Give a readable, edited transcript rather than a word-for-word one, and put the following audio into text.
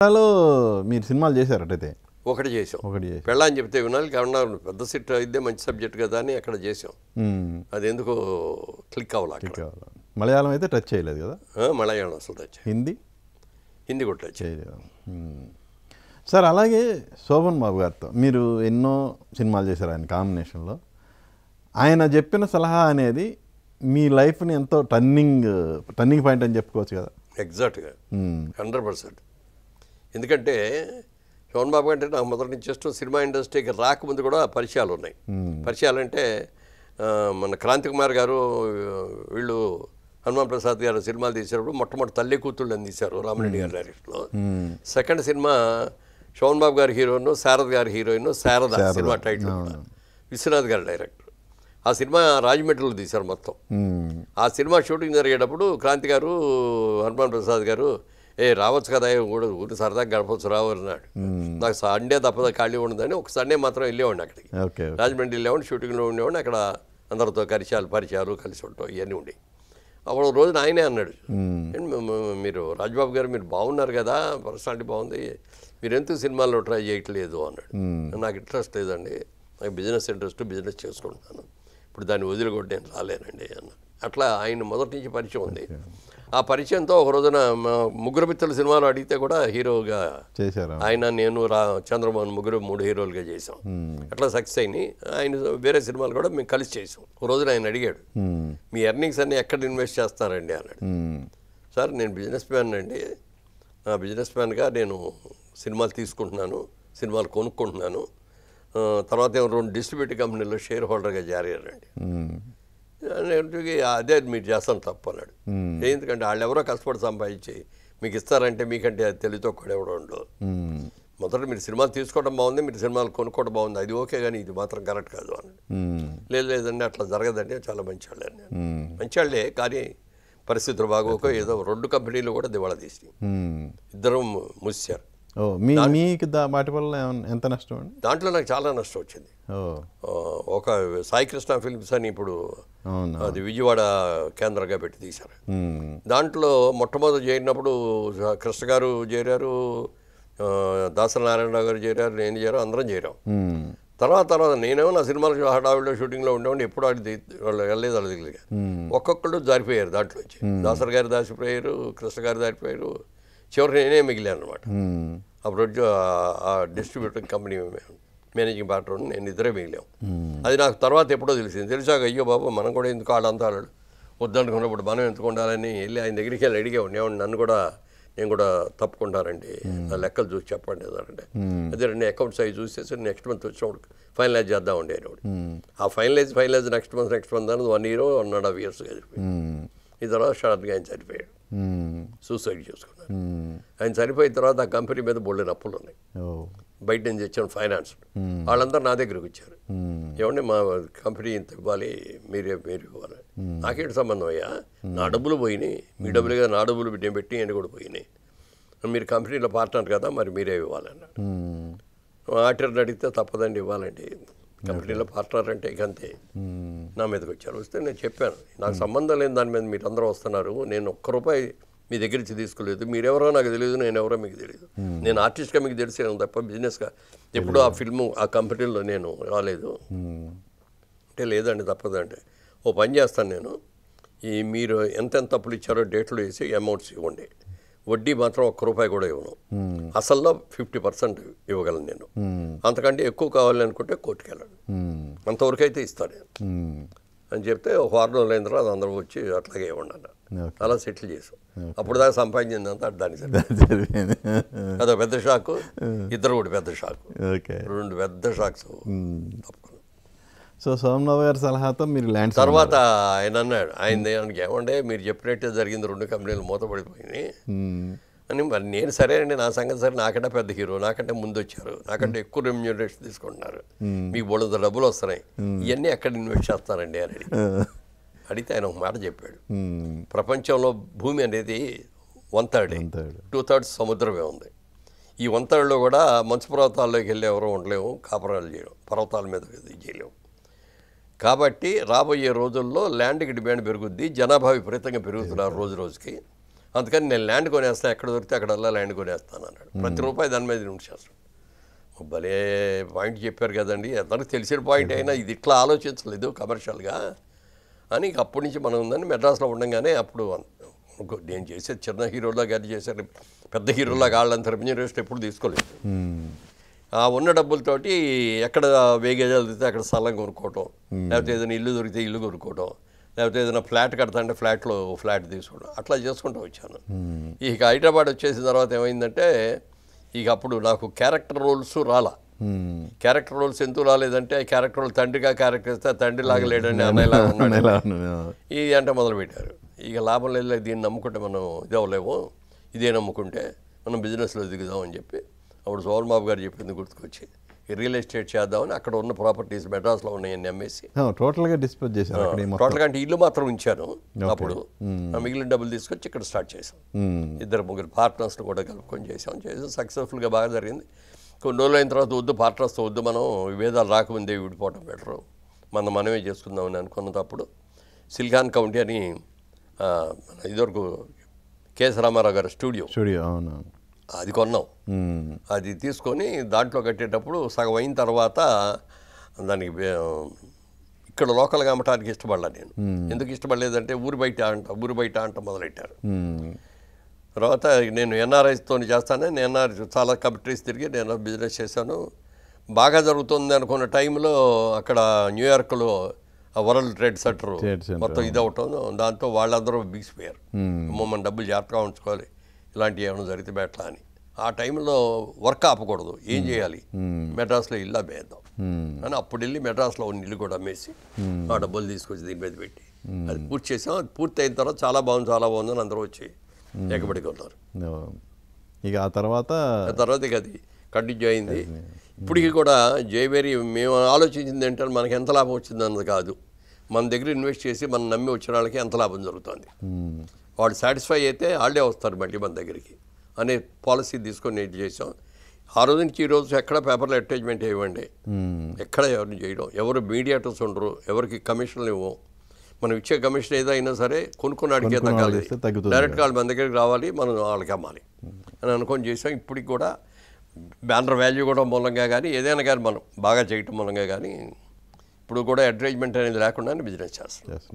కన్నడలో మీరు సినిమాలు చేశారటైతే ఒకటి చేసాం. ఒకటి చేశారు. పెళ్ళని చెప్తే వినాలి కన్నడ పెద్ద సెట్ అయితే మంచి సబ్జెక్ట్ కదా అని అక్కడ చేసాం. అది ఎందుకో క్లిక్ అవ్వాలి అక్కడ. మలయాళం అయితే టచ్ చేయలేదు కదా? మలయాళం అసలు టచ్. హిందీ కూడా టచ్ చేయలేదు. సార్ అలాగే శోభన్ బాబు గారితో మీరు ఎన్నో సినిమాలు చేశారు ఆయన కాంబినేషన్లో. ఆయన చెప్పిన సలహా అనేది మీ లైఫ్ని ఎంతో టర్నింగ్ పాయింట్ అని చెప్పుకోవచ్చు కదా? ఎగ్జాక్ట్గా 100%. ఎందుకంటే శోభన్ బాబు అంటే నాకు మొదటి నుంచి ఇష్టం. సినిమా ఇండస్ట్రీకి రాకముందు కూడా పరిచయాలు ఉన్నాయి. పరిచయాలు అంటే మన క్రాంతి కుమార్ గారు వీళ్ళు హనుమాన్ ప్రసాద్ గారు సినిమాలు తీసేటప్పుడు మొట్టమొదటి తల్లి కూతుళ్ళు అని తీశారు రామరెడ్డి గారి డైరెక్షన్లో. సెకండ్ సినిమా శోభన్ బాబు గారి హీరోయిన్, శారద గారి హీరోయిన్, శారద సినిమా టైటిల్ కూడా విశ్వనాథ్ గారి డైరెక్టర్. ఆ సినిమా రాజమండ్రిలో తీశారు మొత్తం. ఆ సినిమా షూటింగ్ జరిగేటప్పుడు క్రాంతి గారు హనుమాన్ ప్రసాద్ గారు రావచ్చు కదా కూడా ఊరి సరదాగా గడపవచ్చు రావు అన్నాడు. నాకు సండే తప్పదా ఖాళీ ఉండదని ఒక సండే మాత్రం వెళ్ళేవాడిని అక్కడికి. రాజమండ్రి వెళ్ళేవాడిని, షూటింగ్లో ఉండేవాడిని. అక్కడ అందరితో పరిచయాలు కలిసి ఉంటాం ఇవన్నీ ఉండి. అప్పుడు రోజున ఆయనే అన్నాడు, మీరు రాజ్బాబు గారు మీరు బాగున్నారు కదా, పర్సనాలిటీ బాగుంది, మీరు ఎందుకు సినిమాల్లో ట్రై చేయట్లేదు అన్నాడు. నాకు ఇంట్రెస్ట్ లేదండి, నాకు బిజినెస్ ఇంట్రెస్ట్, బిజినెస్ చేసుకుంటున్నాను, ఇప్పుడు దాన్ని వదిలికొట్టి నేను రాలేనండి అన్నాడు. అట్లా ఆయన మొదటి నుంచి పరిచయం ఉంది. ఆ పరిచయంతో ఒక రోజున ముగ్గురు మిత్రుల సినిమాలో అడిగితే కూడా హీరోగా చేశారు ఆయన, నేను చంద్రమోహన్ ముగ్గురు 3 హీరోలుగా చేసాం. అట్లా సక్సెస్ అయినాయి. ఆయన వేరే సినిమాలు కూడా మేము కలిసి చేసాం. ఒక రోజున ఆయన అడిగాడు, మీ ఎర్నింగ్స్ అన్నీ ఎక్కడ ఇన్వెస్ట్ చేస్తారండి అన్నాడు. సార్ నేను బిజినెస్ మ్యాన్ అండి, నా బిజినెస్ మ్యాన్గా నేను సినిమాలు తీసుకుంటున్నాను, సినిమాలు కొనుక్కుంటున్నాను, తర్వాత 2 డిస్ట్రిబ్యూటర్ కంపెనీలో షేర్ హోల్డర్గా జారయ్యారండి. అదే మీరు చేస్తాను తప్పు అన్నాడు. ఎందుకంటే వాళ్ళు ఎవరో కష్టపడి సంపాదించి మీకు ఇస్తారంటే మీకంటే అది తెలివితో కూడా ఎవడో ఉండదు. మొదట మీరు సినిమాలు తీసుకోవడం బాగుంది, మీరు సినిమాలు కొనుక్కోవడం బాగుంది, అది ఓకే, కానీ ఇది మాత్రం కరెక్ట్ కాదు అన్నాడు. లేదండి అట్లా జరగదండి, చాలా మంచి వాళ్ళే నేను. మంచి వాళ్ళే, కానీ పరిస్థితులు బాగోక ఏదో 2 కంపెనీలు కూడా దివాళా తీసి ఇద్దరు మూసారు. మీకు వాటి వల్ల ఎంత నష్టం అండి? దాంట్లో నాకు చాలా నష్టం వచ్చింది. ఒక సాయి కృష్ణ ఫిల్మ్స్ అని ఇప్పుడు అది విజయవాడ కేంద్రంగా పెట్టి తీశారు. దాంట్లో మొట్టమొదటి చేరినప్పుడు కృష్ణ గారు చేరారు, దాసరి నారాయణరావు గారు చేరారు, నేను చేరారు, అందరం చేరాం. తర్వాత నేనేమో నా సినిమాలు హడావిడిలో షూటింగ్లో ఉండేవాడిని, ఎప్పుడు వాళ్ళు వెళ్ళలేదు వాళ్ళ దగ్గరగా. ఒక్కొక్కళ్ళు జారిపోయారు దాంట్లో వచ్చి. దాసరి గారు దాచిపోయారు, కృష్ణ గారు దారిపోయారు, చివరికి నేనే మిగిలాను అనమాట. అప్పుడు ఆ డిస్ట్రిబ్యూటర్ కంపెనీ మేనేజింగ్ పార్ట్నర్ నేను ఇద్దరే మిగిలాం. అది నాకు తర్వాత ఎప్పుడో తెలిసింది. తెలిసాక అయ్యో బాబు మనం కూడా ఎందుకు వాళ్ళంతా వాళ్ళు వద్దనుకున్నప్పుడు మనం ఎందుకు ఉండాలని వెళ్ళి ఆయన దగ్గరికి వెళ్ళి అడిగేవాడిని, ఏమన్నా నన్ను కూడా నేను కూడా తప్పుకుంటానండి, నా లెక్కలు చూసి చెప్పండి అంటే అదే 2 అకౌంట్స్ అవి చూసేసి నెక్స్ట్ మంత్ వచ్చినప్పుడు ఫైనలైజ్ చేద్దామండి అనేవాడు. ఆ ఫైనలైజ్ నెక్స్ట్ మంత్ అని 1 year 1.5 years చనిపోయాడు. ఈ తర్వాత షార్ట్గా ఆయన చనిపోయాడు, సూసైడ్ చేసుకున్నాడు. ఆయన చనిపోయిన తర్వాత ఆ కంపెనీ మీద బోల్డెన్ అప్పులు ఉన్నాయి, బయట నుంచి తెచ్చాను ఫైనాన్స్. వాళ్ళందరూ నా దగ్గరికి వచ్చారు, ఏమంటే మా కంపెనీ ఇంత ఇవ్వాలి, మీరు ఇవ్వాలి. నాకేంటి సంబంధం అయ్యా, నా డబ్బులు పోయినాయి, మీ డబ్బులు కదా, నా డబ్బులు నేను పెట్టి అని కూడా పోయినాయి, మీరు కంపెనీలో పార్ట్నర్ కదా, మరి మీరే ఇవ్వాలన్నాడు. ఆడిటర్ని అడిగితే తప్పదండి ఇవ్వాలండి, కంపెనీలో పార్ట్నర్ అంటే ఇక అంతే. నా మీదకి వచ్చారు. వస్తే నేను చెప్పాను, నాకు సంబంధం లేని దాని మీద మీరు అందరూ వస్తున్నారు, నేను ₹1 మీ దగ్గర నుంచి తీసుకోలేదు, మీరెవరో నాకు తెలియదు, నేను ఎవరో మీకు తెలియదు, నేను ఆర్టిస్ట్గా మీకు తెలిసాను తప్ప బిజినెస్గా ఎప్పుడు ఆ ఫిల్ము ఆ కంపెనీలో నేను రాలేదు అంటే. లేదండి తప్పదంటే, ఓ పని చేస్తాను నేను, మీరు ఎంత అప్పులు ఇచ్చారో డేట్లు వేసి అమౌంట్స్ ఇవ్వండి, వడ్డీ మాత్రం ₹1 కూడా ఇవ్వను, అసల్లో 50% ఇవ్వగలను నేను, అంతకంటే ఎక్కువ కావాలి అనుకుంటే కోర్టుకు వెళ్ళండి, అంతవరకు అయితే ఇస్తాను నేను అని చెప్తే ఒక 6 రోజులు అయిన తర్వాత అందరూ వచ్చి అట్లాగే ఇవ్వండి అన్నారు. అలా సెటిల్ చేసాం. అప్పుడు దాకా సంపాదించిందంతా దానికి సరిపోయింది. అదొక పెద్ద షాకు, ఇద్దరు కూడా పెద్ద షాకు, 2 పెద్ద షాక్స్ తప్పుకున్నాం. సో శోభన్ బాబు గారి సలహాతో మీరు ల్యాండ్ తర్వాత ఆయన అన్నాడు, ఆయన ఏమంటే మీరు చెప్పినట్టే జరిగింది, 2 కంపెనీలు మూతపడిపోయినాయి అని. మరి నేను సరే అండి, నా సంగతి సరే, నాకంటే పెద్ద హీరో, నాకంటే ముందు వచ్చారు, నాకంటే ఎక్కువ రెమ్యూనరేషన్ తీసుకుంటున్నారు, మీకు బోళ్ళంత డబ్బులు వస్తున్నాయి, ఇవన్నీ ఎక్కడ ఇన్వెస్ట్ చేస్తారండి అని అడిగితే ఆయన ఒక మాట చెప్పాడు, ప్రపంచంలో భూమి అనేది 1/3, 2/3 సముద్రమే ఉంది. ఈ 1/3లో కూడా మంచు పర్వతాల్లోకి వెళ్ళి ఎవరో ఉండలేము, కాపురాలు చేయలేము, పర్వతాల మీద చేయలేము. కాబట్టి రాబోయే రోజుల్లో ల్యాండ్కి డిమాండ్ పెరుగుద్ది, జనాభా విపరీతంగా పెరుగుతున్నారు రోజు రోజుకి. అందుకని నేను ల్యాండ్ కొనేస్తాను, ఎక్కడ దొరికితే అక్కడల్లా ల్యాండ్ కొనేస్తాను అన్నాడు. ప్రతి రూపాయి దాని మీద ఉంచేస్తాను. భలే పాయింట్ చెప్పారు కదండి, అందరికి తెలిసిన పాయింట్ అయినా ఇది ఇట్లా ఆలోచించలేదు కమర్షియల్గా అని. అప్పటి నుంచి మనం ఉందని మెడ్రాస్లో ఉండగానే అప్పుడు నేను చేసేది చిన్న హీరోలా గారి చేశారు, పెద్ద హీరోలా వాళ్ళంత రెమ్యూనరేషన్ ఎప్పుడు తీసుకోలేదు. ఆ ఉన్న డబ్బులతోటి ఎక్కడ వేగేజాలు దొరికితే అక్కడ స్థలం కొనుక్కోవటం, లేకపోతే ఏదైనా ఇల్లు దొరికితే ఇల్లు కొనుక్కోవటం, లేకపోతే ఏదైనా ఫ్లాట్ కడతా అంటే ఫ్లాట్లో ఫ్లాట్ తీసుకోవడం, అట్లా చేసుకుంటూ వచ్చాను. ఇక హైదరాబాద్ వచ్చేసిన తర్వాత ఏమైందంటే ఇక అప్పుడు నాకు క్యారెక్టర్ రోల్స్ రాలా. క్యారెక్టర్ రోల్స్ ఎందుకు రాలేదంటే క్యారెక్టర్ రోల్ తండ్రిగా క్యారెక్టర్ ఇస్తే తండ్రి లాగా లేడండి అన్నయ్యలా ఉన్నాడు ఇది అంటే మొదలుపెట్టారు. ఇక లాభం లేదు, దీన్ని నమ్ముకుంటే మనం ఇది అవ్వలేము, ఇదే నమ్ముకుంటే మనం బిజినెస్లో దిగుదాం అని చెప్పి అప్పుడు సోమన్ బాబు గారు చెప్పింది గుర్తుకొచ్చి రియల్ ఎస్టేట్ చేద్దామని అక్కడ ఉన్న ప్రాపర్టీస్ మెడ్రాస్లో ఉన్నాయని అమ్మేసి టోటల్గా డిస్పోజ్ చేశారు. టోటల్గా అంటే ఇల్లు మాత్రం ఉంచాను. అప్పుడు మిగిలిన డబ్బులు తీసుకొచ్చి ఇక్కడ స్టార్ట్ చేసాం. 2-3 పార్ట్నర్స్ని కూడా కలుపుకొని చేసాం సక్సెస్ఫుల్గా బాగా జరిగింది. కొన్ని రోజులు అయిన తర్వాత వద్దు పార్ట్నర్స్తో వద్దు, మనం విభేదాలు రాకముందే విడిపోవటం బెటరు, మనమే చేసుకుందామని అనుకున్నప్పుడు సిలికాన్ కౌంటీ అని ఇదివరకు కేఎస్ రామారావు గారి స్టూడియో అవును అది కొన్నాం. అది తీసుకొని దాంట్లో కట్టేటప్పుడు సగం అయిన తర్వాత దానికి ఇక్కడ లోకల్గా అమ్మటానికి ఇష్టపడలా నేను. ఎందుకు ఇష్టపడలేదంటే ఊరు బయట అంట మొదలెట్టారు. తర్వాత నేను ఎన్ఆర్ఐస్తో చేస్తాను, ఎన్ఆర్ చాలా కంపెనీస్ తిరిగి నేను బిజినెస్ చేశాను. బాగా జరుగుతుంది అనుకున్న టైంలో అక్కడ న్యూయార్క్లో వరల్డ్ ట్రేడ్ సెంటర్ మొత్తం ఇది అవటం, దాంతో వాళ్ళందరూ బిగిసిపోయారు. మన డబ్బులు జాగ్రత్తగా ఉంచుకోవాలి, ఇలాంటివి ఏమైనా జరిగితే బెట్లా అని. ఆ టైంలో వర్క్ ఆపకూడదు, ఏం చేయాలి, మెడ్రాస్లో ఇల్లు అమ్మేద్దాం అని అప్పుడు వెళ్ళి మెడ్రాస్లో ఉన్న ఇల్లు కూడా అమ్మేసి ఆ డబ్బులు తీసుకొచ్చి దీని మీద పెట్టి అది పూర్తి చేసాం. అది పూర్తి అయిన తర్వాత చాలా బాగుందని అందరూ వచ్చి ఎగబడికి ఉన్నారు. ఇక ఆ తర్వాత ఇక అది కంటిన్యూ అయింది. ఇప్పటికీ కూడా జయవేరి మేము ఆలోచించింది ఏంటంటే మనకి ఎంత లాభం వచ్చింది అన్నది కాదు, మన దగ్గర ఇన్వెస్ట్ చేసి మనం నమ్మి వచ్చిన వాళ్ళకి ఎంత లాభం జరుగుతుంది, వాళ్ళు సాటిస్ఫై అయితే వాళ్ళే వస్తారు మళ్ళీ మన దగ్గరికి అనే పాలసీ తీసుకొని ఇది చేసాం. ఆ రోజు నుంచి ఈ రోజు ఎక్కడ పేపర్లో అడ్వర్టైజ్మెంట్ ఇవ్వండి, ఎక్కడ ఎవరిని చేయడం, ఎవరు మీడియేటర్స్ ఉండరు, ఎవరికి కమిషన్లు ఇవ్వం. మనం ఇచ్చే కమిషన్ ఏదైనా సరే కొనుక్కుని అడిగే తగ్గాలి, డైరెక్ట్గా వాళ్ళు మన దగ్గరికి రావాలి, మనం వాళ్ళకి అమ్మాలి అని అనుకొని చేసాం. ఇప్పటికి కూడా బ్యానర్ వాల్యూ కూడా మూలంగా కానీ ఏదైనా కానీ మనం బాగా చేయటం మూలంగా కానీ ఇప్పుడు కూడా అడ్వర్టైజ్మెంట్ అనేది లేకుండా బిజినెస్ చేస్తాం.